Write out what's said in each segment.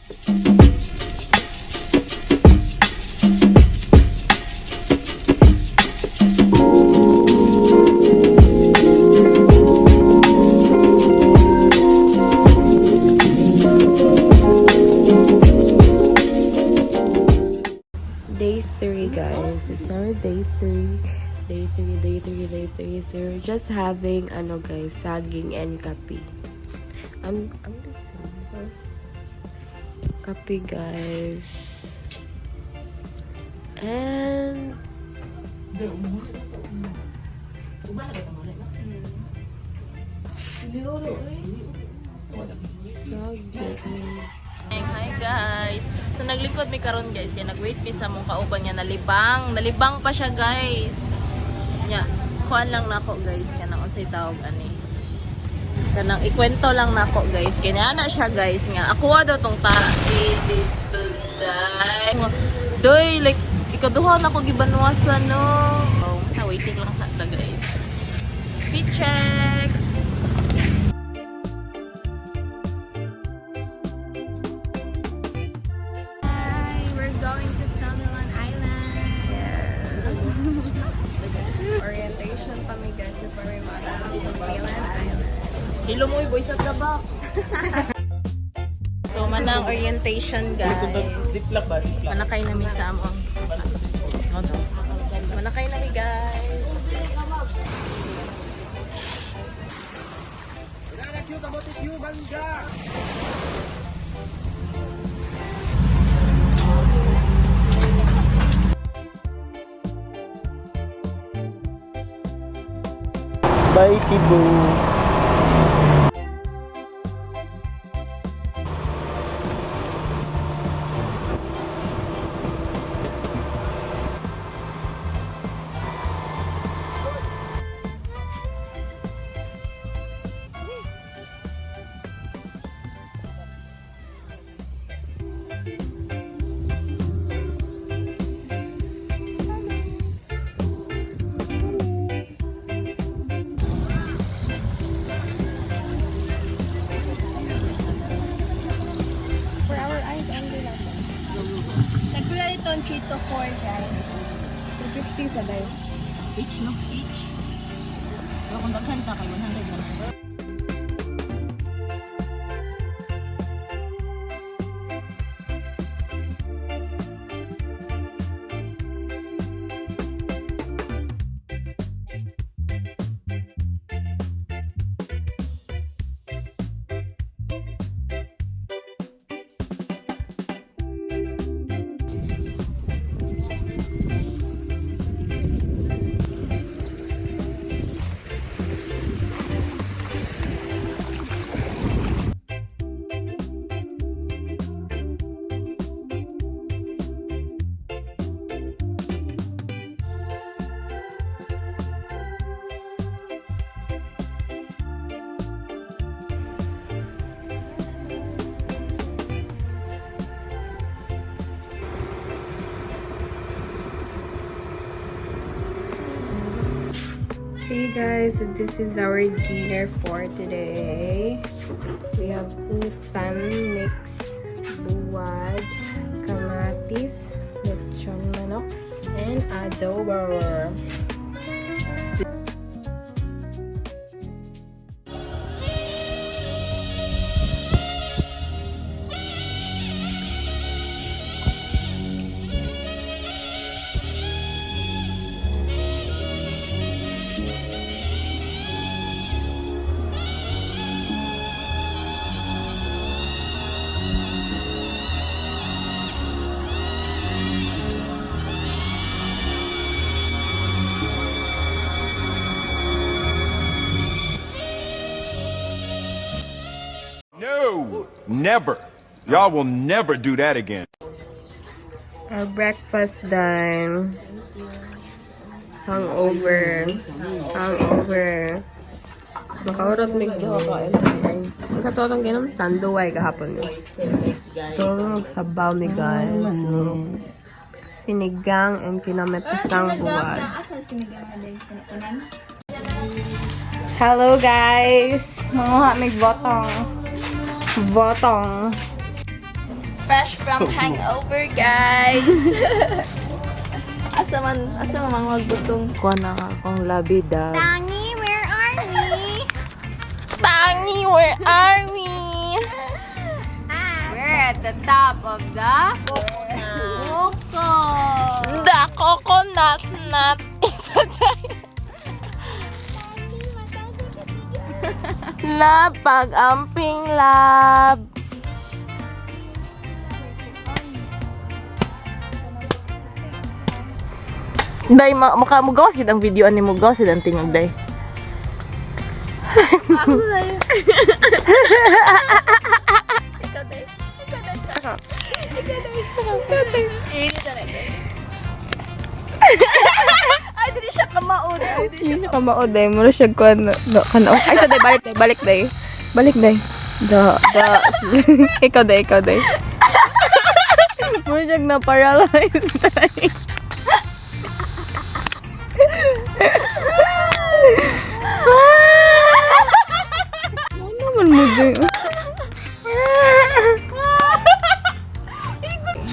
Day 3, guys. It's our day 3. Day 3. So we're just having, guys, saging and kape. I'm listening. Kape, guys. And Hi guys. So naglikod mi karon guys, kaya nagwait mi sa mong kauban niya nalibang. Nalibang pa siya guys. Nya, kuan lang nako guys, kanang unsay tawag ani. Kanang ikwento lang nako guys. Kaya na siya guys nga. Ako daw tong tae dito dai. Doy like ikaduha na ko gibanwasan no. Oh, waiting lang sa ta guys. Fit check. orientation kami, guys, before we went to Mainland Island. Hilo mo boy sa tabak. So manang orientation guys. Ziplock ba? Ziplock. Manakay na mi sa among. Manakay na mi guys. Bye, Cebu. Nagkulay ito 3 to 4, guys. 250 sa guys. Each no? Each. So kung daghan ka kay 100 na lang. Hey guys, so this is our dinner for today. We have utan mix, buwad, kamatis, lechon manok, and adobo. No, never. Y'all will never do that again. Our breakfast done. Hangover. Makaurot may gawa ka. Ang katotong ginam tanduay kahapon. So, magsabaw mi guys. Sinigang and kinamatisang buwad. Hello guys! Manguha may botong. Fresh from hangover, guys. asa man magbutong. Kuha na ka akong labi, dad. Tangi, where are we? Tangi, where are we? We're at the top of the Coco. The coconut nut is a giant. Napag-amping lab. Day, maka mo gawsid ang video ani mo gawsid ang tingog, day. Ako na yun. Ikaw, day. Ay, dili siya kamaod. Hindi ka maod eh. Mura siya kuhan. Ay, sa day, balik day. Balik day. Da. Ikaw day. Mura siya na-paralyze day. Ano naman mo day?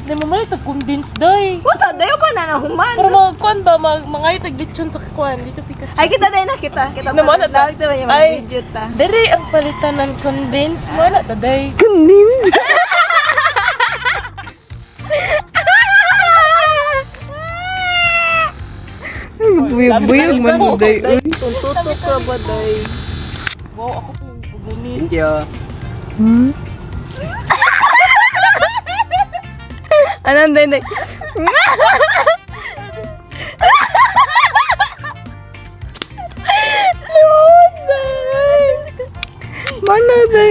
Di mo man ito condense, day. What's up? Dayo pa na nahuman. Pero mga kuan ba, mga itag lechon sa kuan. Dito pikas. Ay, kita day na kita. Kita Naman na ta. Kita ba yung Ay. video ta? Dari ang palitan ng condense. Wala ta, day. Kunin. Buyog man mo day. Tuntutok ka ba, day? Wow, ako po yung paguni. Thank you. Hmm? Anong day? Mana day?